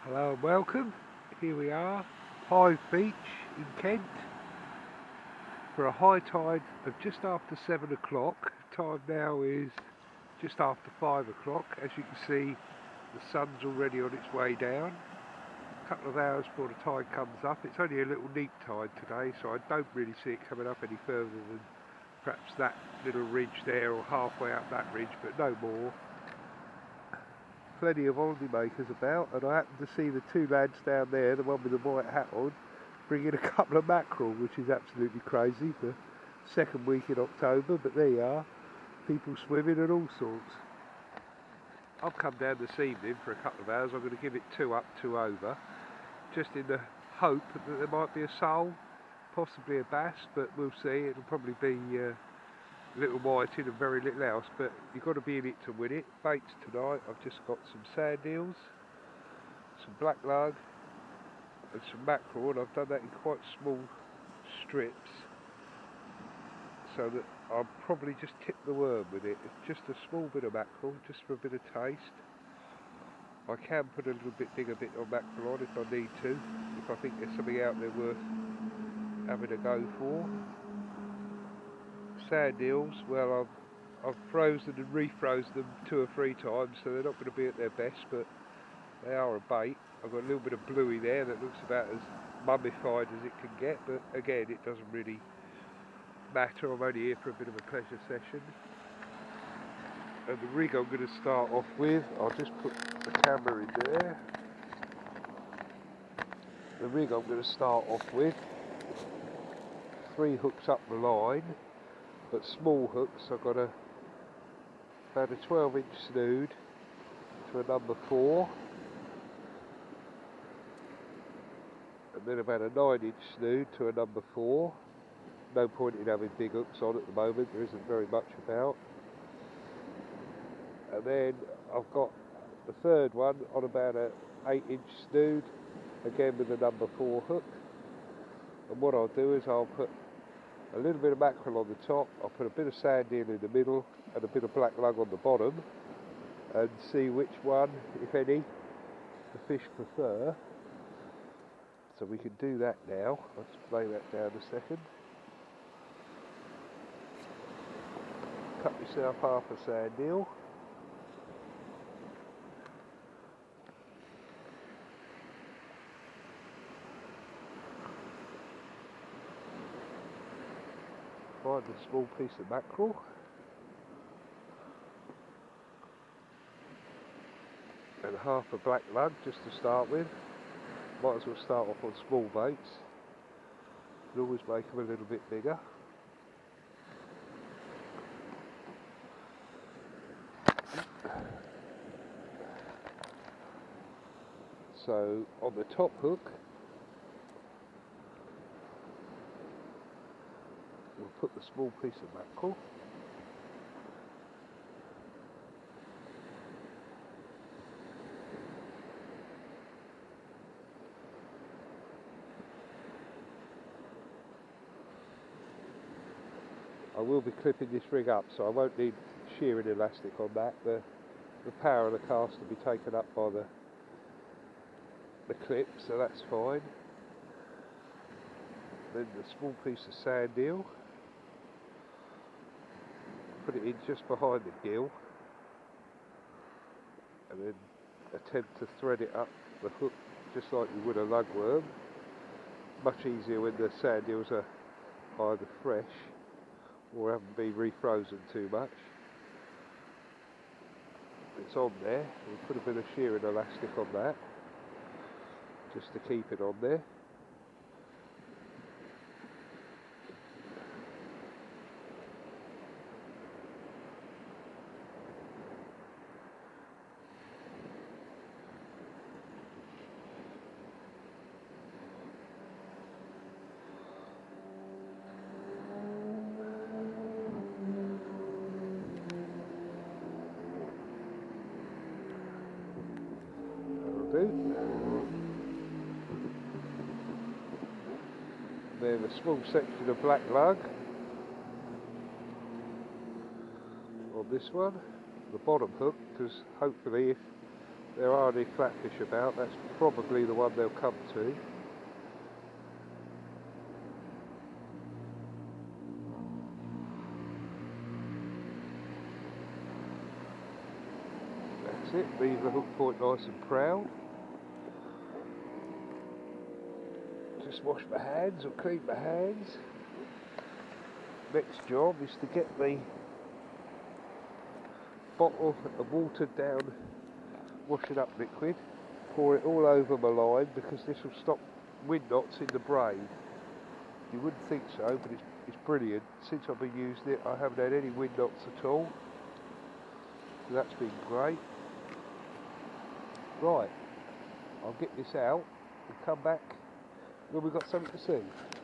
Hello and welcome. Here we are, Hythe Beach in Kent, for a high tide of just after 7 o'clock. Time now is just after 5 o'clock. As you can see, the sun's already on its way down. A couple of hours before the tide comes up. It's only a little neap tide today, so I don't really see it coming up any further than perhaps that little ridge there, or halfway up that ridge, but no more. Plenty of holidaymakers about, and I happen to see the two lads down there, the one with the white hat on, bringing a couple of mackerel, which is absolutely crazy for second week in October, but there you are, people swimming and all sorts. I've come down this evening for a couple of hours. I'm going to give it 2 up, 2 over, just in the hope that there might be a sole, possibly a bass, but we'll see. It'll probably be little whiting and very little else, but you've got to be in it to win it. Baits tonight, I've just got some sand eels, some black lug and some mackerel, and I've done that in quite small strips so that I'll probably just tip the worm with it. It's just a small bit of mackerel, just for a bit of taste. I can put a little bit bigger bit of mackerel on if I need to, if I think there's something out there worth having a go for. Sand eels, well, I've frozen and refrozen them 2 or 3 times, so they're not going to be at their best, but they are a bait. I've got a little bit of bluey there that looks about as mummified as it can get, but again, it doesn't really matter. I'm only here for a bit of a pleasure session. And the rig I'm going to start off with, I'll just put the camera in there. The rig I'm going to start off with, 3 hooks up the line, but small hooks. I've got about a 12-inch snood to a number 4, and then about a 9-inch snood to a number 4. No point in having big hooks on at the moment, there isn't very much about. And then I've got the third one on about a 8-inch snood, again with a number 4 hook. And what I'll do is I'll put a little bit of mackerel on the top, I'll put a bit of sand eel in the middle and a bit of black lug on the bottom, and see which one, if any, the fish prefer. So we can do that now. Let's lay that down a second. Cut yourself half a sand eel. Find a small piece of mackerel. And half a black lug just to start with. Might as well start off on small baits. Can always make them a little bit bigger. So on the top hook, we'll put the small piece of mackerel. I will be clipping this rig up, so I won't need shearing elastic on that. The power of the cast will be taken up by the clip, so that's fine. Then the small piece of sand eel, put it in just behind the gill, and then attempt to thread it up the hook just like you would a lugworm. Much easier when the sand eels are either fresh or haven't been refrozen too much. It's on there. We'll put a bit of shearing elastic on that just to keep it on there. Then a small section of black lug on this one, the bottom hook, because hopefully if there are any flatfish about, that's probably the one they'll come to. That's it, leave the hook point nice and proud. Just wash my hands or clean my hands. Next job is to get the bottle of watered down washing up liquid, pour it all over my line because this will stop wind knots in the braid. You wouldn't think so, but it's brilliant. Since I've been using it, I haven't had any wind knots at all, so that's been great. Right, I'll get this out and come back when we've got something to see.